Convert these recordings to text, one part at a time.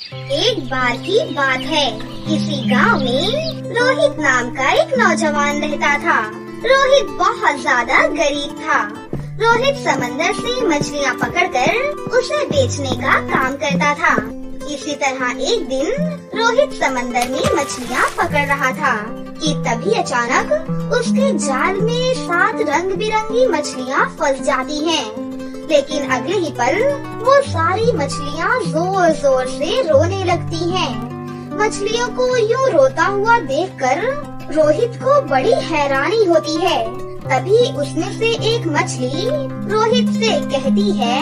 एक बार की बात है, किसी गांव में रोहित नाम का एक नौजवान रहता था। रोहित बहुत ज्यादा गरीब था। रोहित समंदर से मछलियाँ पकड़कर उसे बेचने का काम करता था। इसी तरह एक दिन रोहित समंदर में मछलियाँ पकड़ रहा था कि तभी अचानक उसके जाल में 7 रंग बिरंगी मछलियाँ फंस जाती हैं। लेकिन अगले ही पल वो सारी मछलियाँ जोर जोर से रोने लगती हैं। मछलियों को यूँ रोता हुआ देखकर रोहित को बड़ी हैरानी होती है। तभी उसमें से एक मछली रोहित से कहती है,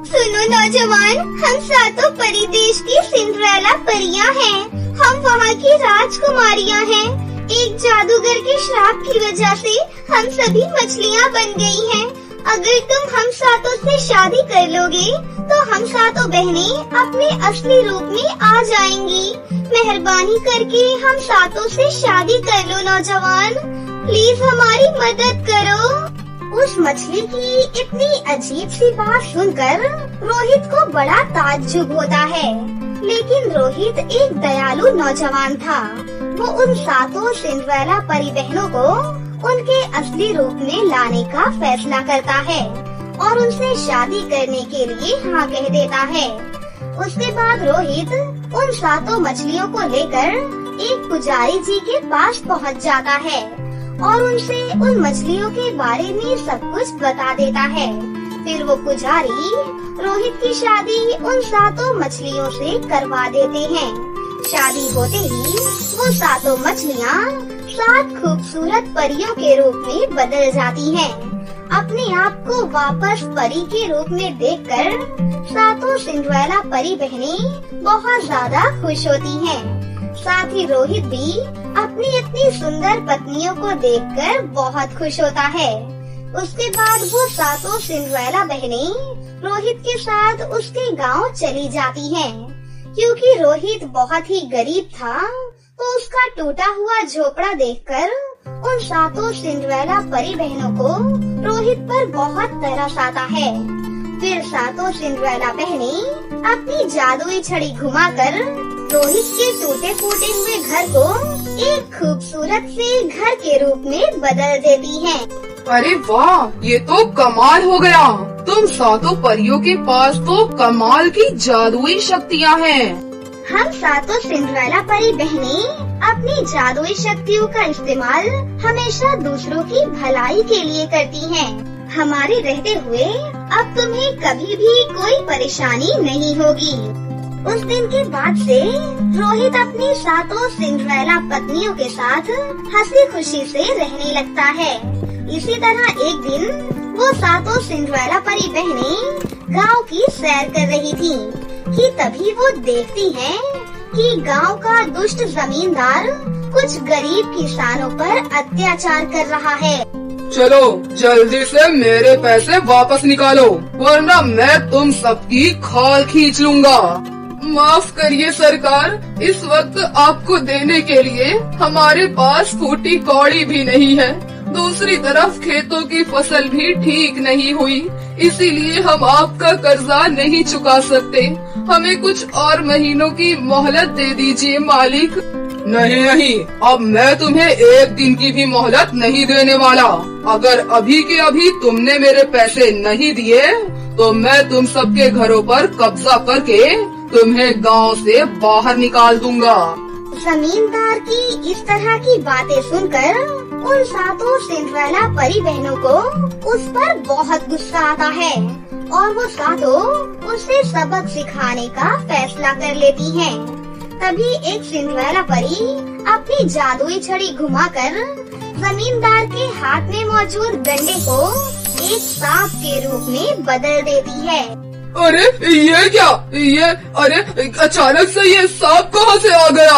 सुनो नौजवान, हम सातों परी देश की सिंड्रेला परियां हैं। हम वहाँ की राजकुमारियां हैं। एक जादूगर के श्राप की वजह से हम सभी मछलियां बन गई हैं। अगर तुम हम सातों से शादी कर लोगे तो हम सातों बहनें अपने असली रूप में आ जाएंगी। मेहरबानी करके हम सातों से शादी कर लो नौजवान, प्लीज हमारी मदद करो। उस मछली की इतनी अजीब सी बात सुनकर रोहित को बड़ा ताज्जुब होता है। लेकिन रोहित एक दयालु नौजवान था। वो उन सातों सिंड्रेला परी बहनों को उनके असली रूप में लाने का फैसला करता है और उनसे शादी करने के लिए हाँ कह देता है। उसके बाद रोहित उन सातों मछलियों को लेकर एक पुजारी जी के पास पहुंच जाता है और उनसे उन मछलियों के बारे में सब कुछ बता देता है। फिर वो पुजारी रोहित की शादी उन सातों मछलियों से करवा देते हैं। शादी होते ही वो सातों मछलियाँ 7 खूबसूरत परियों के रूप में बदल जाती हैं। अपने आप को वापस परी के रूप में देखकर सातों सिंड्रेला परी बहनें बहुत ज्यादा खुश होती हैं। साथ ही रोहित भी अपनी इतनी सुंदर पत्नियों को देखकर बहुत खुश होता है। उसके बाद वो सातों सिंड्रेला बहनें रोहित के साथ उसके गांव चली जाती हैं। क्योंकि रोहित बहुत ही गरीब था तो उसका टूटा हुआ झोपड़ा देखकर उन सातों सिंड्रेला परी बहनों को रोहित पर बहुत तरस आता है। फिर सातों सिंड्रेला बहनें अपनी जादुई छड़ी घुमाकर रोहित के टूटे फूटे हुए घर को एक खूबसूरत से घर के रूप में बदल देती हैं। अरे वाह, ये तो कमाल हो गया। तुम सातों परियों के पास तो कमाल की जादुई शक्तियाँ हैं। हम सातों सिंड्रेला परी बहनें अपनी जादुई शक्तियों का इस्तेमाल हमेशा दूसरों की भलाई के लिए करती हैं। हमारे रहते हुए अब तुम्हें कभी भी कोई परेशानी नहीं होगी। उस दिन के बाद से रोहित अपनी सातों सिंड्रेला पत्नियों के साथ हंसी खुशी से रहने लगता है। इसी तरह एक दिन वो सातों सिंड्रेला परी बहनें गांव की सैर कर रही थी कि तभी वो देखती हैं कि गांव का दुष्ट जमींदार कुछ गरीब किसानों पर अत्याचार कर रहा है। चलो जल्दी से मेरे पैसे वापस निकालो, वरना मैं तुम सबकी खाल खींच लूंगा। माफ करिए सरकार, इस वक्त आपको देने के लिए हमारे पास फूटी कौड़ी भी नहीं है। दूसरी तरफ खेतों की फसल भी ठीक नहीं हुई, इसीलिए हम आपका कर्जा नहीं चुका सकते। हमें कुछ और महीनों की मोहलत दे दीजिए मालिक। नहीं नहीं, अब मैं तुम्हें 1 दिन की भी मोहलत नहीं देने वाला। अगर अभी के अभी तुमने मेरे पैसे नहीं दिए तो मैं तुम सबके घरों पर कब्जा करके तुम्हें गांव से बाहर निकाल दूंगा। जमींदार की इस तरह की बातें सुनकर उन सातों सिंड्रेला परी बहनों को उस पर बहुत गुस्सा आता है और वो सातों उसे सबक सिखाने का फैसला कर लेती हैं। तभी एक सिंड्रेला परी अपनी जादुई छड़ी घुमाकर जमींदार के हाथ में मौजूद डंडे को एक सांप के रूप में बदल देती है। अरे ये क्या, अरे अचानक से ये सांप कहाँ से आ गया?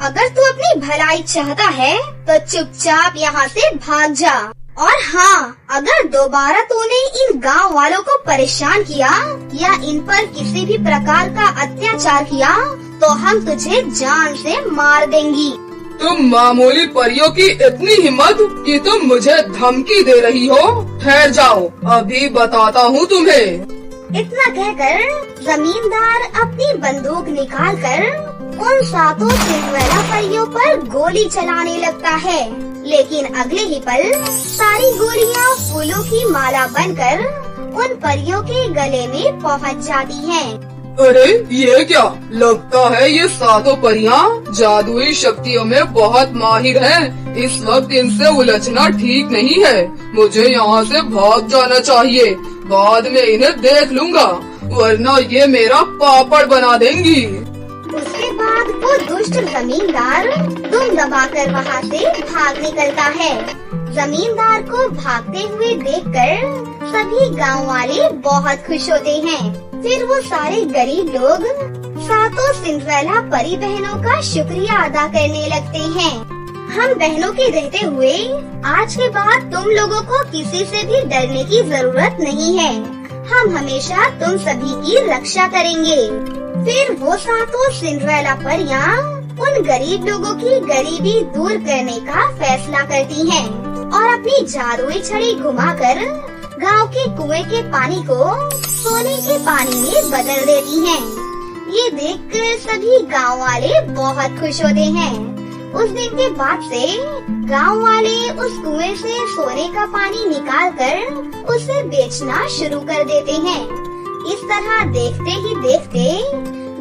अगर तू अपनी भलाई चाहता है तो चुपचाप यहाँ से भाग जा। और हाँ, अगर दोबारा तूने इन गांव वालों को परेशान किया या इन पर किसी भी प्रकार का अत्याचार किया तो हम तुझे जान से मार देंगी। तुम मामूली परियों की इतनी हिम्मत कि तुम मुझे धमकी दे रही हो? ठहर जाओ, अभी बताता हूँ तुम्हें। इतना कहकर जमींदार अपनी बंदूक निकालकर उन 7 सिंड्रेला परियों पर गोली चलाने लगता है। लेकिन अगले ही पल सारी गोलियां फूलों की माला बनकर उन परियों के गले में पहुंच जाती हैं। अरे ये क्या, लगता है ये 7 परियां जादुई शक्तियों में बहुत माहिर हैं। इस वक्त इनसे उलझना ठीक नहीं है। मुझे यहाँ से भाग जाना चाहिए, बाद में इन्हें देख लूंगा, वरना ये मेरा पापड़ बना देंगी। उसके बाद वो दुष्ट जमींदार दुम दबाकर वहाँ से भाग निकलता है। जमींदार को भागते हुए देखकर सभी गांव वाले बहुत खुश होते हैं। फिर वो सारे गरीब लोग 7 सिंड्रेला परी बहनों का शुक्रिया अदा करने लगते हैं। हम बहनों के रहते हुए आज के बाद तुम लोगों को किसी से भी डरने की जरूरत नहीं है। हम हमेशा तुम सभी की रक्षा करेंगे। फिर वो 7 सिंड्रेला परियां उन गरीब लोगों की गरीबी दूर करने का फैसला करती हैं और अपनी जादुई छड़ी घुमाकर गांव के कुएं के पानी को सोने के पानी में बदल देती हैं। ये देखकर सभी गांव वाले बहुत खुश होते हैं। उस दिन के बाद से गांव वाले उस कुएं से सोने का पानी निकालकर उसे बेचना शुरू कर देते हैं। इस तरह देखते ही देखते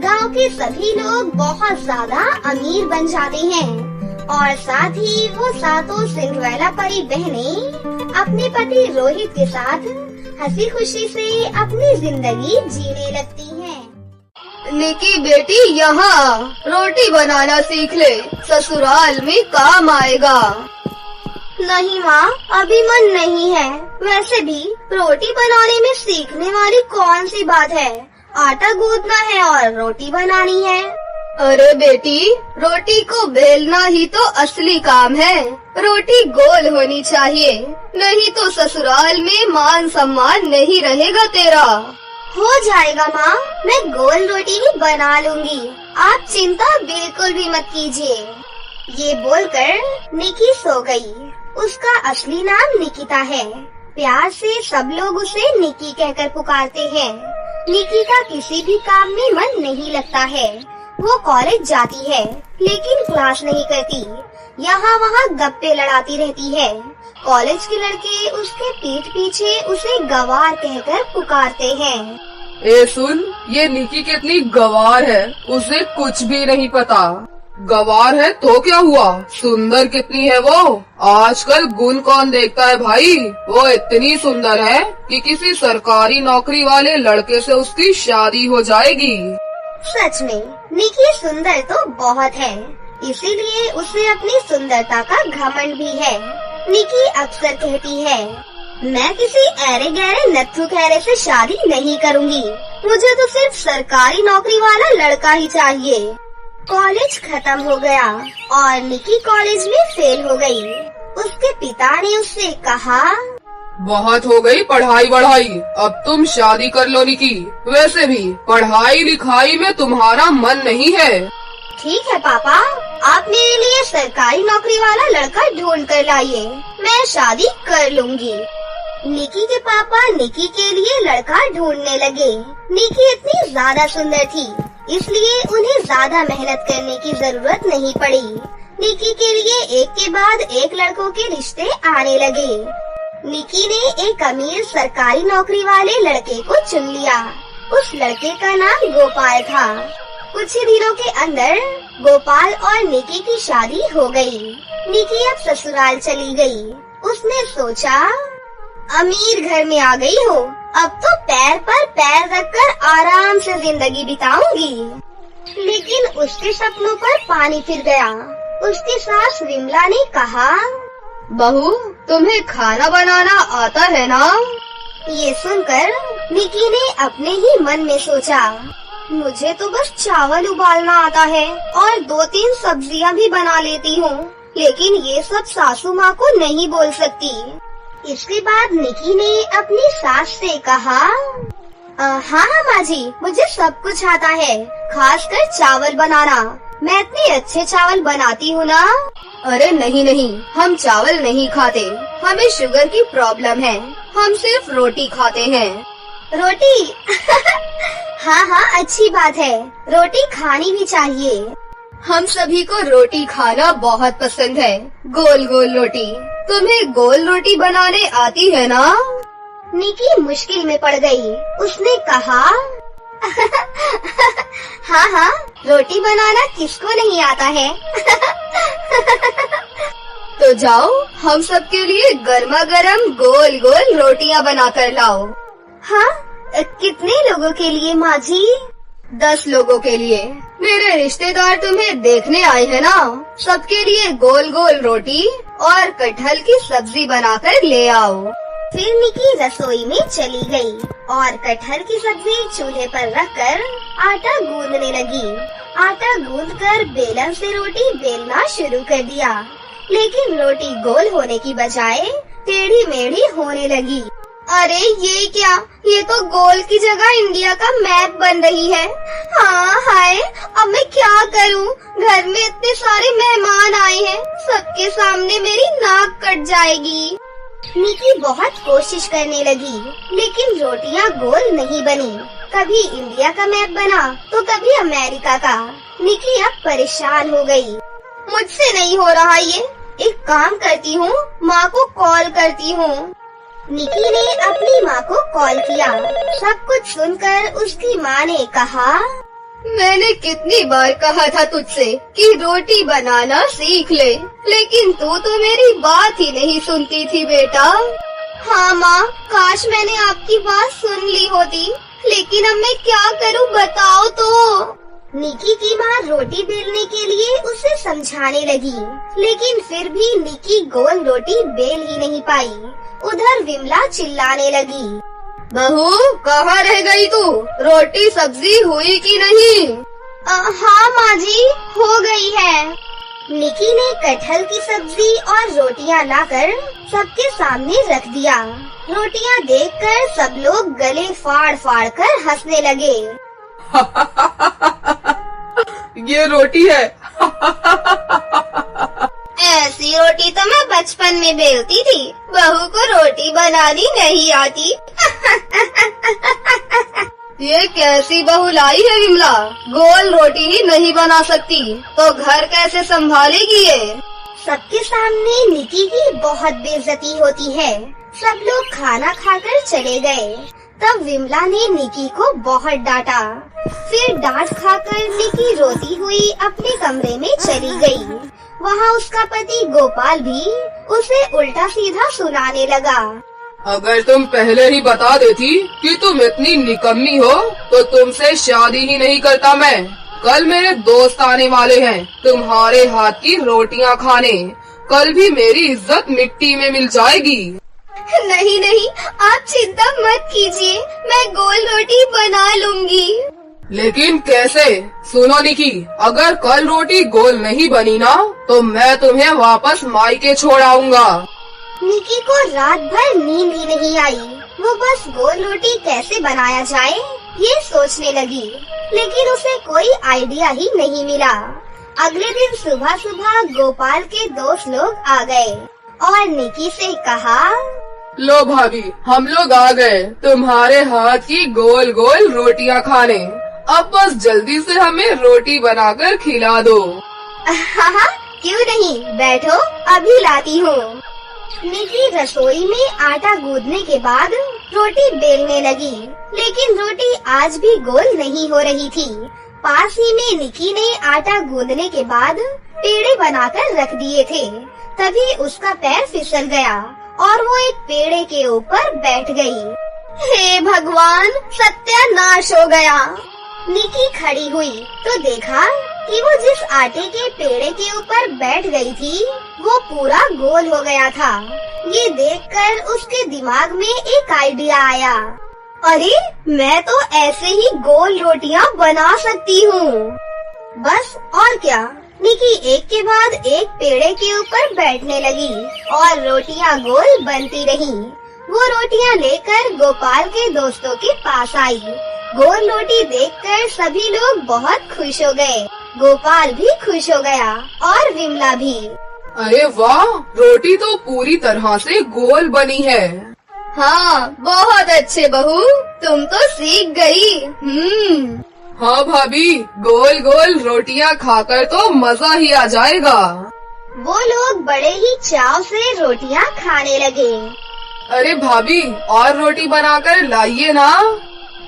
गांव के सभी लोग बहुत ज्यादा अमीर बन जाते हैं और साथ ही वो 7 सिंड्रेला परी बहनें अपने पति रोहित के साथ हंसी खुशी से अपनी जिंदगी जीने लगती हैं। निकी बेटी यहाँ रोटी बनाना सीख ले, ससुराल में काम आएगा। नहीं माँ, अभी मन नहीं है। वैसे भी रोटी बनाने में सीखने वाली कौन सी बात है, आटा गूंदना है और रोटी बनानी है। अरे बेटी, रोटी को बेलना ही तो असली काम है। रोटी गोल होनी चाहिए, नहीं तो ससुराल में मान सम्मान नहीं रहेगा तेरा। हो जाएगा माँ, मैं गोल रोटी ही बना लूंगी, आप चिंता बिल्कुल भी मत कीजिए। ये बोलकर निकी सो गई। उसका असली नाम निकिता है। प्यार से सब लोग उसे निकी कहकर पुकारते हैं। निकी का किसी भी काम में मन नहीं लगता है। वो कॉलेज जाती है लेकिन क्लास नहीं करती, यहाँ वहाँ गप्पे लड़ाती रहती है। कॉलेज के लड़के उसके पीठ पीछे उसे गवार कहकर पुकारते हैं। ए सुन, ये निकी कितनी गवार है, उसे कुछ भी नहीं पता। गवार है तो क्या हुआ, सुंदर कितनी है वो। आजकल गुण कौन देखता है भाई। वो इतनी सुंदर है कि किसी सरकारी नौकरी वाले लड़के से उसकी शादी हो जाएगी। सच में निकी सुंदर तो बहुत है, इसीलिए उसे अपनी सुंदरता का घमंड भी है। निकी अक्सर कहती है, मैं किसी ऐरे गहरे नत्थु खैरे से शादी नहीं करूँगी, मुझे तो सिर्फ सरकारी नौकरी वाला लड़का ही चाहिए। कॉलेज खत्म हो गया और निकी कॉलेज में फेल हो गई। उसके पिता ने उससे कहा, बहुत हो गई पढ़ाई बढ़ाई, अब तुम शादी कर लो निकी। वैसे भी पढ़ाई लिखाई में तुम्हारा मन नहीं है। ठीक है पापा, आप मेरे लिए सरकारी नौकरी वाला लड़का ढूंढ कर लाइए, मैं शादी कर लूंगी। निकी के पापा निकी के लिए लड़का ढूंढने लगे। निकी इतनी ज्यादा सुंदर थी, इसलिए उन्हें ज्यादा मेहनत करने की जरूरत नहीं पड़ी। निकी के लिए एक के बाद एक लड़कों के रिश्ते आने लगे। निकी ने एक अमीर सरकारी नौकरी वाले लड़के को चुन लिया। उस लड़के का नाम गोपाल था। कुछ ही दिनों के अंदर गोपाल और निकी की शादी हो गई। निकी अब ससुराल चली गई। उसने सोचा, अमीर घर में आ गई हो, अब तो पैर पर पैर रखकर आराम से जिंदगी बिताऊंगी। लेकिन उसके सपनों पर पानी फिर गया। उसकी सास विमला ने कहा, बहू, तुम्हें खाना बनाना आता है ना? ये सुनकर निकी ने अपने ही मन में सोचा, मुझे तो बस चावल उबालना आता है और 2-3 सब्जियां भी बना लेती हूँ, लेकिन ये सब सासू माँ को नहीं बोल सकती। इसके बाद निकी ने अपनी सास से कहा, हाँ माँ जी, मुझे सब कुछ आता है, खासकर चावल बनाना। मैं इतने अच्छे चावल बनाती हूँ ना। अरे नहीं नहीं, हम चावल नहीं खाते, हमें शुगर की प्रॉब्लम है, हम सिर्फ रोटी खाते हैं। रोटी हाँ हाँ, अच्छी बात है, रोटी खानी भी चाहिए। हम सभी को रोटी खाना बहुत पसंद है, गोल गोल रोटी। तुम्हें गोल रोटी बनाने आती है ना? निकी मुश्किल में पड़ गई। उसने कहा हाँ हाँ, रोटी बनाना किसको नहीं आता है। तो जाओ, हम सबके लिए गर्मा गर्म गोल गोल रोटियां बना कर लाओ। हाँ, कितने लोगों के लिए माँ जी? 10 लोगों के लिए। मेरे रिश्तेदार तुम्हें देखने आए हैं ना, सबके लिए गोल गोल रोटी और कटहल की सब्जी बनाकर ले आओ। फिर निकी रसोई में चली गई और कटहल की सब्जी चूल्हे पर रखकर आटा गूंदने लगी। आटा गूंदकर बेलन से रोटी बेलना शुरू कर दिया, लेकिन रोटी गोल होने की बजाय टेढ़ी मेढ़ी होने लगी। अरे ये क्या, ये तो गोल की जगह इंडिया का मैप बन रही है। हाँ हाय, अब मैं क्या करूँ? घर में इतने सारे मेहमान आए हैं, सबके सामने मेरी नाक कट जाएगी। निकी बहुत कोशिश करने लगी, लेकिन रोटियां गोल नहीं बनी। कभी इंडिया का मैप बना तो कभी अमेरिका का। निकी अब परेशान हो गई। मुझसे नहीं हो रहा ये, एक काम करती हूँ, माँ को कॉल करती हूँ। निकी ने अपनी माँ को कॉल किया। सब कुछ सुनकर उसकी माँ ने कहा, मैंने कितनी बार कहा था तुझसे कि रोटी बनाना सीख ले, लेकिन तू तो मेरी बात ही नहीं सुनती थी बेटा। हाँ माँ, काश मैंने आपकी बात सुन ली होती, लेकिन अब मैं क्या करूँ बताओ तो। निकी की माँ रोटी बेलने के लिए उसे समझाने लगी, लेकिन फिर भी निकी गोल रोटी बेल ही नहीं पाई। उधर विमला चिल्लाने लगी, बहू कहाँ रह गई तू? रोटी सब्जी हुई कि नहीं? हाँ माँ जी, हो गई है। निकी ने कटहल की सब्जी और रोटियां लाकर सबके सामने रख दिया। रोटियां देखकर सब लोग गले फाड़ फाड़ कर हंसने लगे। ये रोटी है। ऐसी रोटी तो मैं बचपन में बेलती थी, बहू को रोटी बनानी नहीं आती। ये कैसी बहू लाई है विमला, गोल रोटी ही नहीं बना सकती तो घर कैसे संभालेगी ये? सबके सामने निकी की बहुत बेइज्जती होती है। सब लोग खाना खाकर चले गए। तब विमला ने निकी को बहुत डांटा। फिर डांट खाकर निकी रोती हुई अपने कमरे में चली गई। वहाँ उसका पति गोपाल भी उसे उल्टा सीधा सुनाने लगा। अगर तुम पहले ही बता देती कि तुम इतनी निकम्मी हो तो तुमसे शादी ही नहीं करता मैं। कल मेरे दोस्त आने वाले हैं तुम्हारे हाथ की रोटियां खाने। कल भी मेरी इज्जत मिट्टी में मिल जाएगी। नहीं नहीं, आप चिंता मत कीजिए, मैं गोल रोटी बना लूंगी। लेकिन कैसे? सुनो निकी, अगर कल रोटी गोल नहीं बनी ना तो मैं तुम्हें वापस मायके छोड़ आऊंगा। निकी को रात भर नींद ही नहीं आई। वो बस गोल रोटी कैसे बनाया जाए ये सोचने लगी, लेकिन उसे कोई आइडिया ही नहीं मिला। अगले दिन सुबह सुबह गोपाल के दोस्त लोग आ गए और निकी से कहा, लो भाभी, हम लोग आ गए तुम्हारे हाथ की गोल गोल रोटियां खाने। अब बस जल्दी से हमें रोटी बनाकर खिला दो। हाँ, क्यों नहीं, बैठो अभी लाती हूँ। निकी रसोई में आटा गूंदने के बाद रोटी बेलने लगी, लेकिन रोटी आज भी गोल नहीं हो रही थी। पास ही में निकी ने आटा गूंदने के बाद पेड़े बनाकर रख दिए थे। तभी उसका पैर फिसल गया और वो एक पेड़े के ऊपर बैठ गई। हे भगवान, सत्यानाश हो गया। निकी खड़ी हुई तो देखा कि वो जिस आटे के पेड़े के ऊपर बैठ गई थी वो पूरा गोल हो गया था। ये देखकर उसके दिमाग में एक आइडिया आया। अरे, मैं तो ऐसे ही गोल रोटियां बना सकती हूँ। बस और क्या, निकी एक के बाद एक पेड़े के ऊपर बैठने लगी और रोटियां गोल बनती रहीं। वो रोटियां लेकर गोपाल के दोस्तों के पास आई। गोल रोटी देखकर सभी लोग बहुत खुश हो गए। गोपाल भी खुश हो गया और विमला भी। अरे वाह, रोटी तो पूरी तरह से गोल बनी है। हाँ, बहुत अच्छे बहू, तुम तो सीख गई। हाँ भाभी, गोल गोल रोटियां खाकर तो मजा ही आ जाएगा। वो लोग बड़े ही चाव से रोटियां खाने लगे। अरे भाभी, और रोटी बनाकर लाइए ना।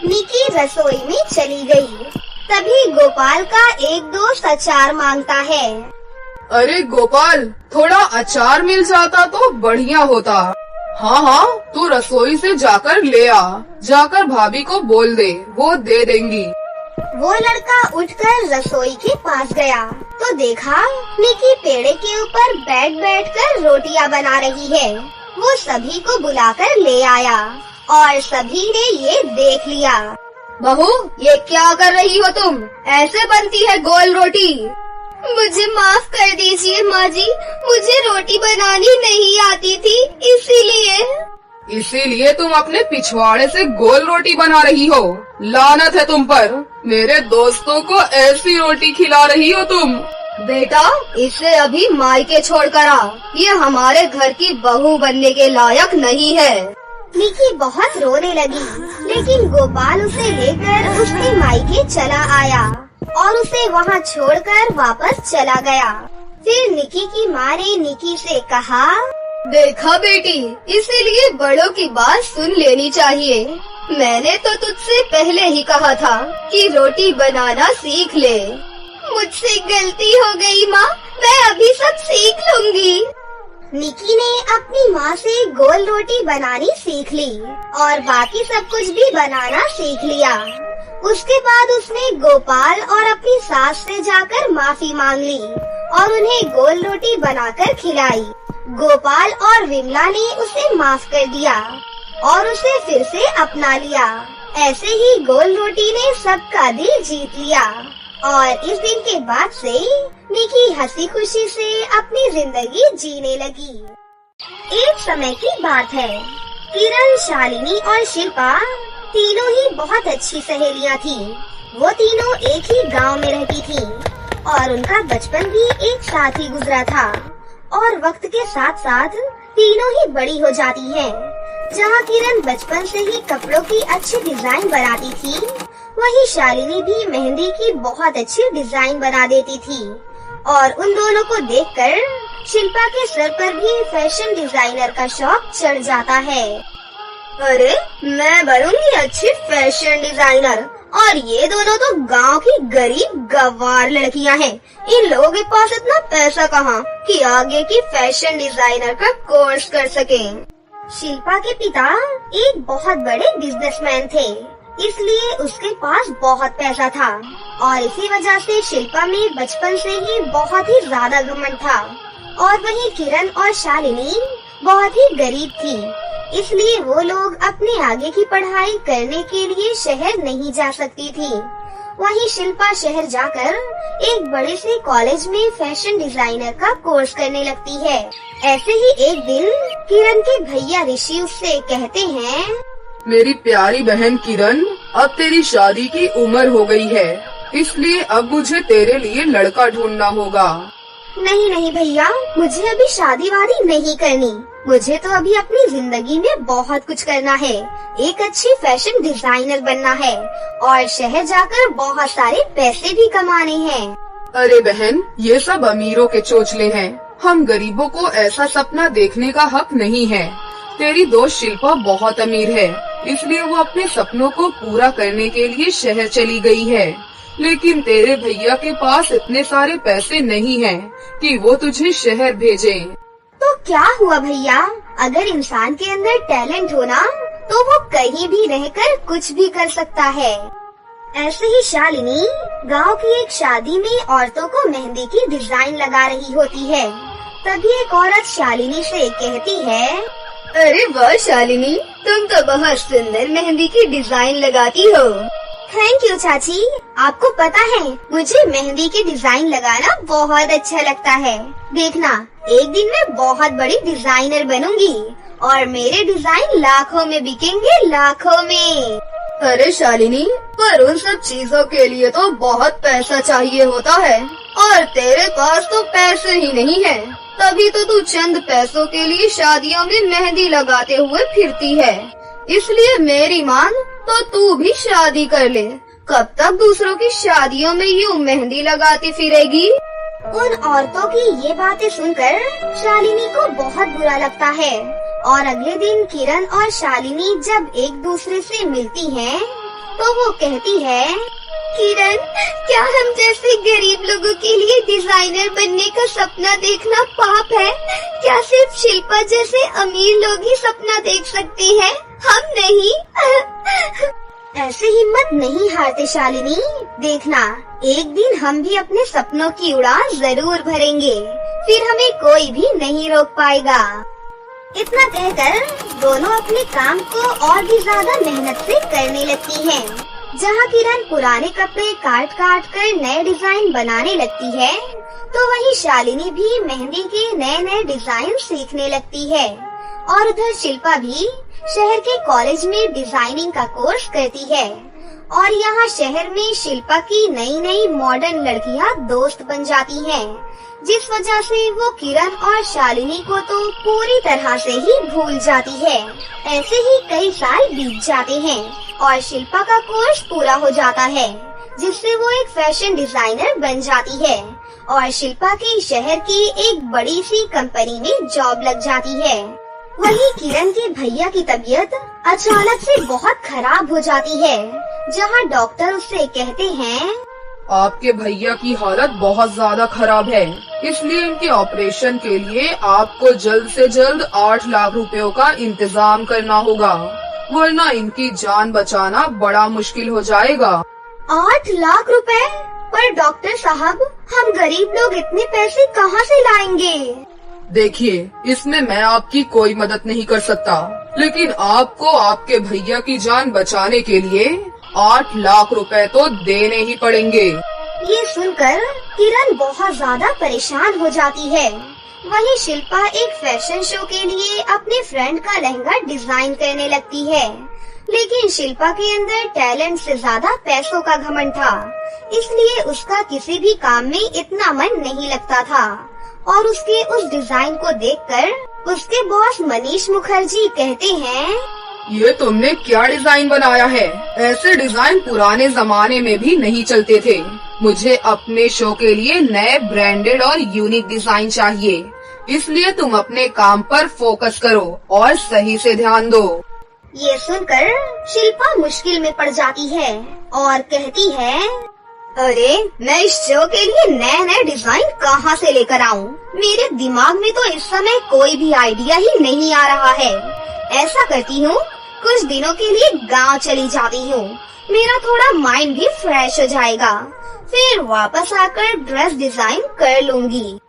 निकी रसोई में चली गई। तभी गोपाल का एक दोस्त अचार मांगता है। अरे गोपाल, थोड़ा अचार मिल जाता तो बढ़िया होता। हाँ हाँ, तू रसोई से जाकर ले आ। जाकर भाभी को बोल दे, वो दे देंगी। वो लड़का उठकर रसोई के पास गया तो देखा निकी पेड़े के ऊपर बैठ कर रोटियां बना रही है। वो सभी को बुलाकर ले आया और सभी ने ये देख लिया। बहू, ये क्या कर रही हो तुम? ऐसे बनती है गोल रोटी? मुझे माफ कर दीजिए माँ जी, मुझे रोटी बनानी नहीं आती थी, इसीलिए तुम अपने पिछवाड़े से गोल रोटी बना रही हो। लानत है तुम पर, मेरे दोस्तों को ऐसी रोटी खिला रही हो तुम। बेटा, इसे अभी मायके छोड़ कर आ, ये हमारे घर की बहू बनने के लायक नहीं है। निकी बहुत रोने लगी, लेकिन गोपाल उसे लेकर उसके मायके चला आया और उसे वहाँ छोड़कर वापस चला गया। फिर निकी की माँ ने निकी से कहा, देखा बेटी, इसीलिए बड़ों की बात सुन लेनी चाहिए। मैंने तो तुझसे पहले ही कहा था कि रोटी बनाना सीख ले। मुझसे गलती हो गई माँ, मैं अभी सब सीख लूंगी। निकी ने अपनी माँ से गोल रोटी बनानी सीख ली और बाकी सब कुछ भी बनाना सीख लिया। उसके बाद उसने गोपाल और अपनी सास से जाकर माफी मांग ली और उन्हें गोल रोटी बनाकर खिलाई। गोपाल और विमला ने उसे माफ कर दिया और उसे फिर से अपना लिया। ऐसे ही गोल रोटी ने सबका दिल जीत लिया और इस दिन के बाद से निकी हंसी खुशी से अपनी जिंदगी जीने लगी। एक समय की बात है, किरण, शालिनी और शिल्पा तीनों ही बहुत अच्छी सहेलियां थी। वो तीनों एक ही गांव में रहती थी और उनका बचपन भी एक साथ ही गुजरा था और वक्त के साथ साथ तीनों ही बड़ी हो जाती हैं। जहाँ किरण बचपन से ही कपड़ों की अच्छी डिजाइन बनाती थी, वहीं शालिनी भी मेहंदी की बहुत अच्छी डिजाइन बना देती थी और उन दोनों को देखकर शिल्पा के सर पर भी फैशन डिजाइनर का शौक चढ़ जाता है। अरे, मैं बनूंगी अच्छी फैशन डिजाइनर और ये दोनों तो गांव की गरीब गंवार लड़कियां हैं। इन लोगों के पास इतना पैसा कहाँ कि आगे की फैशन डिजाइनर का कोर्स कर सकें। शिल्पा के पिता एक बहुत बड़े बिजनेसमैन थे, इसलिए उसके पास बहुत पैसा था और इसी वजह से शिल्पा में बचपन से ही बहुत ही ज्यादा घमंड था। और वहीं किरण और शालिनी बहुत ही गरीब थी, इसलिए वो लोग अपने आगे की पढ़ाई करने के लिए शहर नहीं जा सकती थी। वहीं शिल्पा शहर जाकर एक बड़े से कॉलेज में फैशन डिजाइनर का कोर्स करने लगती है। ऐसे ही एक दिन किरण के भैया ऋषि उससे कहते हैं, मेरी प्यारी बहन किरण, अब तेरी शादी की उम्र हो गई है, इसलिए अब मुझे तेरे लिए लड़का ढूंढना होगा। नहीं भैया, मुझे अभी शादी वादी नहीं करनी। मुझे तो अभी अपनी जिंदगी में बहुत कुछ करना है। एक अच्छी फैशन डिजाइनर बनना है और शहर जाकर बहुत सारे पैसे भी कमाने हैं। अरे बहन, ये सब अमीरों के चोचले हैं। हम गरीबों को ऐसा सपना देखने का हक नहीं है। तेरी दोस्त शिल्पा बहुत अमीर है, इसलिए वो अपने सपनों को पूरा करने के लिए शहर चली गई है। लेकिन तेरे भैया के पास इतने सारे पैसे नहीं हैं कि वो तुझे शहर भेजें। तो क्या हुआ भैया, अगर इंसान के अंदर टैलेंट हो ना, तो वो कहीं भी रहकर कुछ भी कर सकता है। ऐसे ही शालिनी गांव की एक शादी में औरतों को मेहंदी की डिजाइन लगा रही होती है। तभी एक औरत शालिनी से कहती है, अरे वाह शालिनी, तुम तो बहुत सुंदर मेहंदी की डिजाइन लगाती हो। थैंक यू चाची, आपको पता है मुझे मेहंदी की डिजाइन लगाना बहुत अच्छा लगता है। देखना, एक दिन मैं बहुत बड़ी डिजाइनर बनूंगी और मेरे डिजाइन लाखों में बिकेंगे, लाखों में। अरे शालिनी, पर उन सब चीजों के लिए तो बहुत पैसा चाहिए होता है और तेरे पास तो पैसे ही नहीं है। तभी तो तू चंद पैसों के लिए शादियों में मेहंदी लगाते हुए फिरती है। इसलिए मेरी मान तो तू भी शादी कर ले। कब तक दूसरों की शादियों में यूँ मेहंदी लगाती फिरेगी? उन औरतों की ये बातें सुनकर शालिनी को बहुत बुरा लगता है और अगले दिन किरण और शालिनी जब एक दूसरे से मिलती हैं, तो वो कहती है, किरण, क्या हम जैसे गरीब लोगों के लिए डिजाइनर बनने का सपना देखना पाप है? क्या सिर्फ शिल्पा जैसे अमीर लोग ही सपना देख सकते हैं, हम नहीं? ऐसे हिम्मत नहीं हारते शालिनी। देखना, एक दिन हम भी अपने सपनों की उड़ान जरूर भरेंगे, फिर हमें कोई भी नहीं रोक पाएगा। इतना कहकर दोनों अपने काम को और भी ज्यादा मेहनत से करने लगती हैं। जहाँ किरण पुराने कपड़े काट काट कर नए डिजाइन बनाने लगती है, तो वहीं शालिनी भी मेहंदी के नए नए डिजाइन सीखने लगती है। और उधर शिल्पा भी शहर के कॉलेज में डिजाइनिंग का कोर्स करती है और यहाँ शहर में शिल्पा की नई नई मॉडर्न लड़कियाँ दोस्त बन जाती हैं, जिस वजह से वो किरण और शालिनी को तो पूरी तरह से ही भूल जाती है। ऐसे ही कई साल बीत जाते हैं और शिल्पा का कोर्स पूरा हो जाता है, जिससे वो एक फैशन डिजाइनर बन जाती है और शिल्पा की शहर की एक बड़ी सी कंपनी में जॉब लग जाती है। वहीं किरण के भैया की तबीयत अचानक से बहुत खराब हो जाती है, जहां डॉक्टर उससे कहते हैं, आपके भैया की हालत बहुत ज्यादा खराब है, इसलिए इनके ऑपरेशन के लिए आपको जल्द से जल्द 8 लाख रुपयों का इंतजाम करना होगा, वरना इनकी जान बचाना बड़ा मुश्किल हो जाएगा। 8 लाख रुपए? पर डॉक्टर साहब, हम गरीब लोग इतने पैसे कहाँ से लाएंगे? देखिए, इसमें मैं आपकी कोई मदद नहीं कर सकता, लेकिन आपको आपके भैया की जान बचाने के लिए 8 लाख रुपए तो देने ही पड़ेंगे। ये सुनकर किरण बहुत ज्यादा परेशान हो जाती है। वहीं शिल्पा एक फैशन शो के लिए अपने फ्रेंड का लहंगा डिजाइन करने लगती है, लेकिन शिल्पा के अंदर टैलेंट से ज्यादा पैसों का घमंड था, इसलिए उसका किसी भी काम में इतना मन नहीं लगता था। और उसके उस डिजाइन को देखकर उसके बॉस मनीष मुखर्जी कहते हैं, ये तुमने क्या डिजाइन बनाया है? ऐसे डिजाइन पुराने जमाने में भी नहीं चलते थे। मुझे अपने शो के लिए नए ब्रांडेड और यूनिक डिजाइन चाहिए, इसलिए तुम अपने काम पर फोकस करो और सही से ध्यान दो। ये सुनकर शिल्पा मुश्किल में पड़ जाती है और कहती है, अरे, मैं इस शो के लिए नए नए डिजाइन कहाँ से लेकर आऊँ? मेरे दिमाग में तो इस समय कोई भी आइडिया ही नहीं आ रहा है। ऐसा करती हूँ, कुछ दिनों के लिए गांव चली जाती हूँ, मेरा थोड़ा माइंड भी फ्रेश हो जाएगा, फिर वापस आकर ड्रेस डिजाइन कर लूँगी।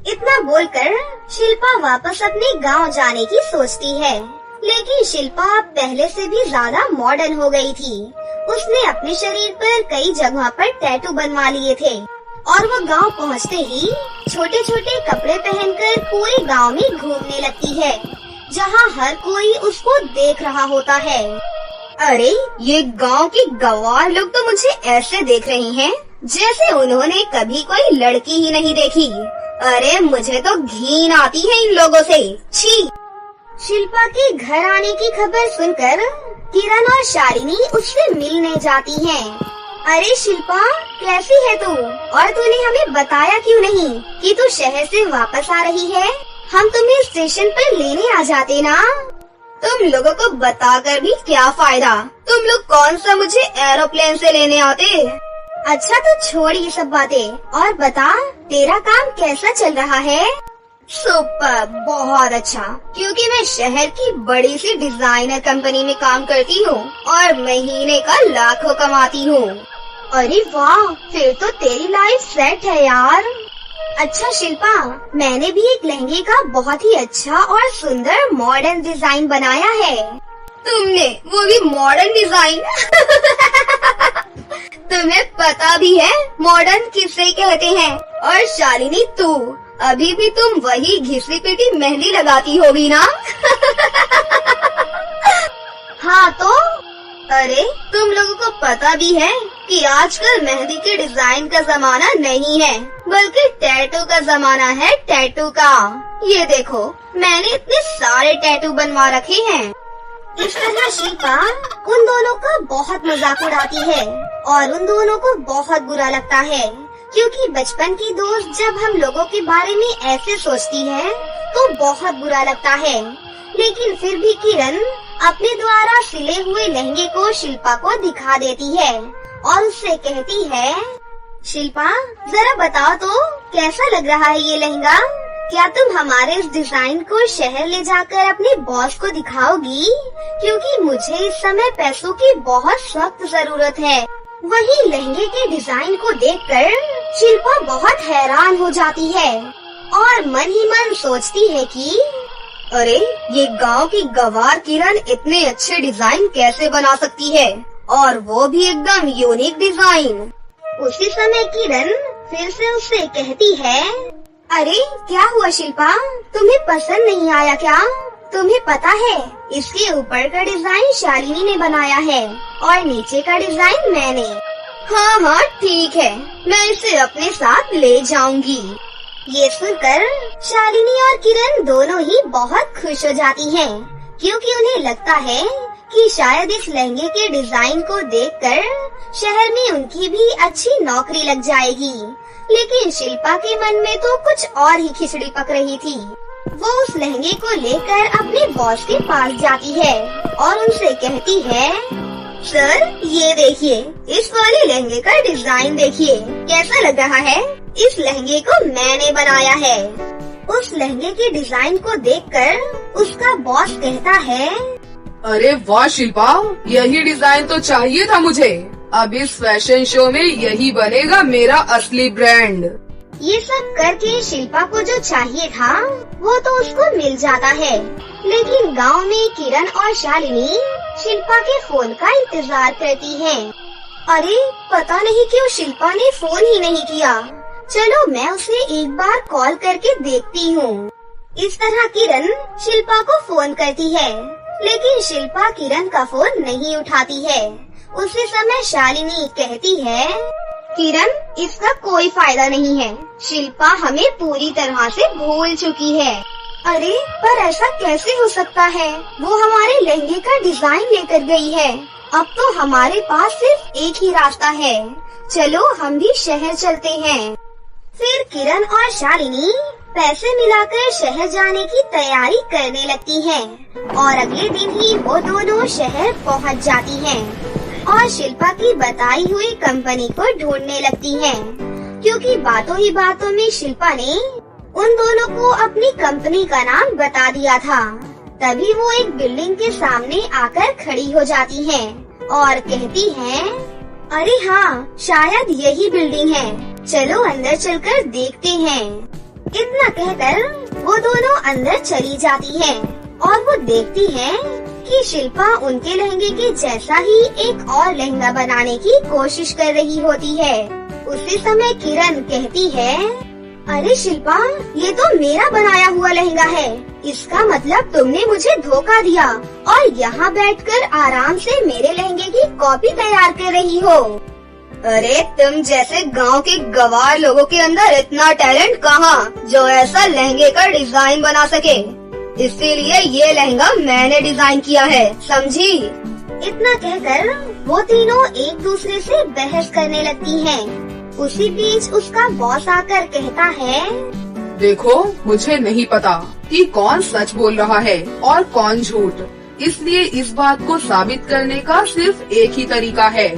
इतना बोलकर शिल्पा वापस अपने गांव जाने की सोचती है, लेकिन शिल्पा पहले से भी ज्यादा मॉडर्न हो गई थी। उसने अपने शरीर पर कई जगहों पर टैटू बनवा लिए थे और वो गांव पहुंचते ही छोटे छोटे कपड़े पहनकर पूरे गांव में घूमने लगती है, जहां हर कोई उसको देख रहा होता है। अरे, ये गांव के गंवार लोग तो मुझे ऐसे देख रही हैं जैसे उन्होंने कभी कोई लड़की ही नहीं देखी। अरे, मुझे तो घिन आती है इन लोगों से, छी। शिल्पा के घर आने की खबर सुनकर किरण और शालिनी उससे मिलने जाती हैं। अरे शिल्पा, कैसी है तू? और तूने हमें बताया क्यों नहीं कि तू शहर से वापस आ रही है? हम तुम्हें स्टेशन पर लेने आ जाते ना। तुम लोगों को बताकर भी क्या फायदा? तुम लोग कौन सा मुझे एरोप्लेन से लेने आते? अच्छा, तो छोड़ ये सब बातें और बता, तेरा काम कैसा चल रहा है? सुपर, बहुत अच्छा, क्योंकि मैं शहर की बड़ी सी डिजाइनर कंपनी में काम करती हूँ और महीने का लाखों कमाती हूँ। अरे वाह, फिर तो तेरी लाइफ सेट है यार। अच्छा शिल्पा, मैंने भी एक लहंगे का बहुत ही अच्छा और सुंदर मॉडर्न डिजाइन बनाया है। तुमने? वो भी मॉडर्न डिजाइन? तुम्हें पता भी है मॉडर्न किसे कहते हैं? और शालिनी, तू अभी भी तुम वही घिसी पिटी मेहंदी लगाती होगी ना? हाँ तो? अरे तुम लोगों को पता भी है कि आजकल मेहंदी के डिजाइन का जमाना नहीं है, बल्कि टैटू का जमाना है, टैटू का। ये देखो, मैंने इतने सारे टैटू बनवा रखे हैं। इस तरह शिल्पा उन दोनों का बहुत मजाक उड़ाती है और उन दोनों को बहुत बुरा लगता है, क्योंकि बचपन की दोस्त जब हम लोगों के बारे में ऐसे सोचती है तो बहुत बुरा लगता है। लेकिन फिर भी किरण अपने द्वारा सिले हुए लहंगे को शिल्पा को दिखा देती है और उससे कहती है, शिल्पा जरा बताओ तो कैसा लग रहा है ये लहंगा? क्या तुम हमारे इस डिजाइन को शहर ले जाकर अपने बॉस को दिखाओगी? क्योंकि मुझे इस समय पैसों की बहुत सख्त जरूरत है। वही लहंगे के डिजाइन को देखकर शिल्पा बहुत हैरान हो जाती है और मन ही मन सोचती है कि अरे ये गांव की गवार किरण इतने अच्छे डिजाइन कैसे बना सकती है, और वो भी एकदम यूनिक डिजाइन। उसी समय किरण फिर से उससे कहती है, अरे क्या हुआ शिल्पा, तुम्हें पसंद नहीं आया क्या? तुम्हें पता है इसके ऊपर का डिजाइन शालिनी ने बनाया है और नीचे का डिजाइन मैंने। हाँ हाँ ठीक है, मैं इसे अपने साथ ले जाऊंगी। ये सुनकर शालिनी और किरण दोनों ही बहुत खुश हो जाती हैं, क्योंकि उन्हें लगता है कि शायद इस लहंगे के डिजाइन को देखकर शहर में उनकी भी अच्छी नौकरी लग जाएगी। लेकिन शिल्पा के मन में तो कुछ और ही खिचड़ी पक रही थी। वो उस लहंगे को लेकर अपने बॉस के पास जाती है और उनसे कहती है, सर ये देखिए, इस वाले लहंगे का डिजाइन देखिए, कैसा लग रहा है? इस लहंगे को मैंने बनाया है। उस लहंगे के डिजाइन को देखकर उसका बॉस कहता है, अरे वाह शिल्पा, यही डिजाइन तो चाहिए था मुझे। अब इस फैशन शो में यही बनेगा मेरा असली ब्रांड। ये सब करके शिल्पा को जो चाहिए था वो तो उसको मिल जाता है। लेकिन गांव में किरण और शालिनी शिल्पा के फोन का इंतजार करती हैं। अरे पता नहीं क्यों शिल्पा ने फोन ही नहीं किया। चलो मैं उसे एक बार कॉल करके देखती हूँ। इस तरह किरण शिल्पा को फोन करती है, लेकिन शिल्पा किरण का फोन नहीं उठाती है। उसी समय शालिनी कहती है, किरण इसका कोई फायदा नहीं है, शिल्पा हमें पूरी तरह से भूल चुकी है। अरे पर ऐसा कैसे हो सकता है? वो हमारे लहंगे का डिजाइन लेकर गई है। अब तो हमारे पास सिर्फ एक ही रास्ता है, चलो हम भी शहर चलते हैं। फिर किरण और शालिनी पैसे मिलाकर शहर जाने की तैयारी करने लगती हैं और अगले दिन ही वो दोनों शहर पहुंच जाती हैं और शिल्पा की बताई हुई कंपनी को ढूंढने लगती हैं, क्योंकि बातों ही बातों में शिल्पा ने उन दोनों को अपनी कंपनी का नाम बता दिया था। तभी वो एक बिल्डिंग के सामने आकर खड़ी हो जाती हैं और कहती हैं, अरे हाँ शायद यही बिल्डिंग है, चलो अंदर चलकर देखते हैं। इतना कहकर वो दोनों अंदर चली जाती हैं और वो देखती हैं कि शिल्पा उनके लहंगे के जैसा ही एक और लहंगा बनाने की कोशिश कर रही होती है। उसी समय किरण कहती है, अरे शिल्पा ये तो मेरा बनाया हुआ लहंगा है, इसका मतलब तुमने मुझे धोखा दिया और यहाँ बैठकर आराम से मेरे लहंगे की कॉपी तैयार कर रही हो। अरे तुम जैसे गांव के गवार लोगों के अंदर इतना टैलेंट कहाँ जो ऐसा लहंगे का डिजाइन बना सके, इसीलिए ये लहंगा मैंने डिजाइन किया है, समझी? इतना कहकर वो तीनों एक दूसरे से बहस करने लगती हैं। उसी बीच उसका बॉस आकर कहता है, देखो मुझे नहीं पता कि कौन सच बोल रहा है और कौन झूठ, इसलिए इस बात को साबित करने का सिर्फ एक ही तरीका है।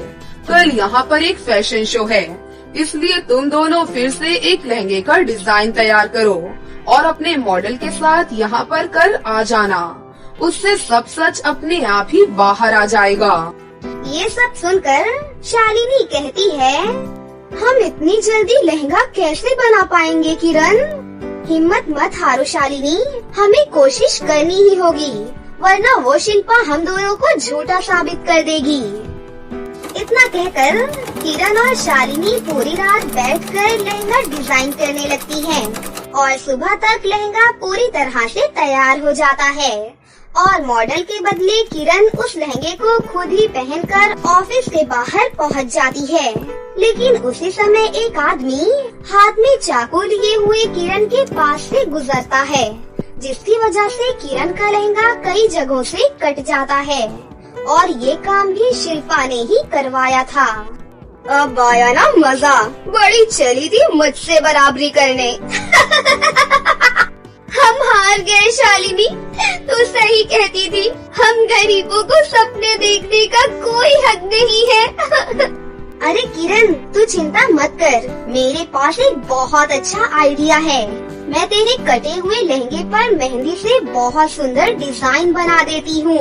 कल यहाँ पर एक फैशन शो है, इसलिए तुम दोनों फिर से एक लहंगे का डिजाइन तैयार करो और अपने मॉडल के साथ यहाँ पर कल आ जाना। उससे सब सच अपने आप ही बाहर आ जाएगा। ये सब सुनकर शालिनी कहती है, हम इतनी जल्दी लहंगा कैसे बना पाएंगे किरण? हिम्मत मत हारो शालिनी, हमें कोशिश करनी ही होगी, वरना वो शिल्पा हम दोनों को झूठा साबित कर देगी। इतना कहकर किरण और शालिनी पूरी रात बैठकर लहंगा डिजाइन करने लगती हैं और सुबह तक लहंगा पूरी तरह से तैयार हो जाता है और मॉडल के बदले किरण उस लहंगे को खुद ही पहनकर ऑफिस के बाहर पहुंच जाती है। लेकिन उसी समय एक आदमी हाथ में चाकू लिए हुए किरण के पास से गुजरता है, जिसकी वजह से किरण का लहंगा कई जगहों से कट जाता है। और ये काम भी शिल्पा ने ही करवाया था। अब आया ना मजा, बड़ी चली थी मुझसे बराबरी करने। हम हार गए शालिनी, तू सही कहती थी, हम गरीबों को सपने देखने का कोई हक नहीं है। अरे किरण, तू चिंता मत कर, मेरे पास एक बहुत अच्छा आइडिया है। मैं तेरे कटे हुए लहंगे पर मेहंदी से बहुत सुंदर डिजाइन बना देती हूँ।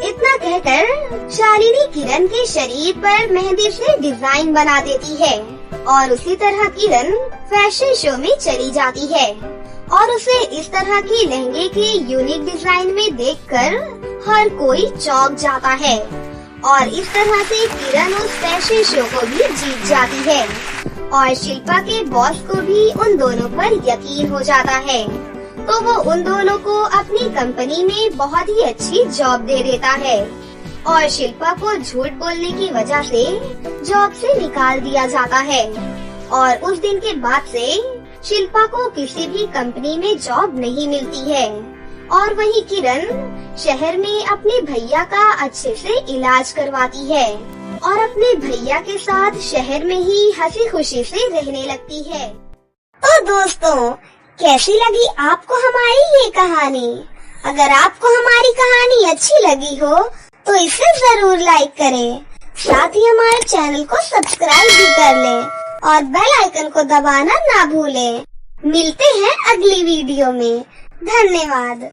इतना कहकर शालिनी किरण के शरीर पर मेहंदी से डिजाइन बना देती है और उसी तरह किरण फैशन शो में चली जाती है। और उसे इस तरह की लहंगे के यूनिक डिजाइन में देखकर हर कोई चौंक जाता है और इस तरह से किरण उस फैशन शो को भी जीत जाती है। और शिल्पा के बॉस को भी उन दोनों पर यकीन हो जाता है, तो वो उन दोनों को अपनी कंपनी में बहुत ही अच्छी जॉब दे देता है। और शिल्पा को झूठ बोलने की वजह से जॉब से निकाल दिया जाता है। और उस दिन के बाद से शिल्पा को किसी भी कंपनी में जॉब नहीं मिलती है। और वहीं किरण शहर में अपने भैया का अच्छे से इलाज करवाती है और अपने भैया के साथ शहर में ही हंसी खुशी से रहने लगती है। तो दोस्तों, कैसी लगी आपको हमारी ये कहानी? अगर आपको हमारी कहानी अच्छी लगी हो तो इसे जरूर लाइक करें, साथ ही हमारे चैनल को सब्सक्राइब भी कर लें और बेल आइकन को दबाना ना भूलें। मिलते हैं अगली वीडियो में। धन्यवाद।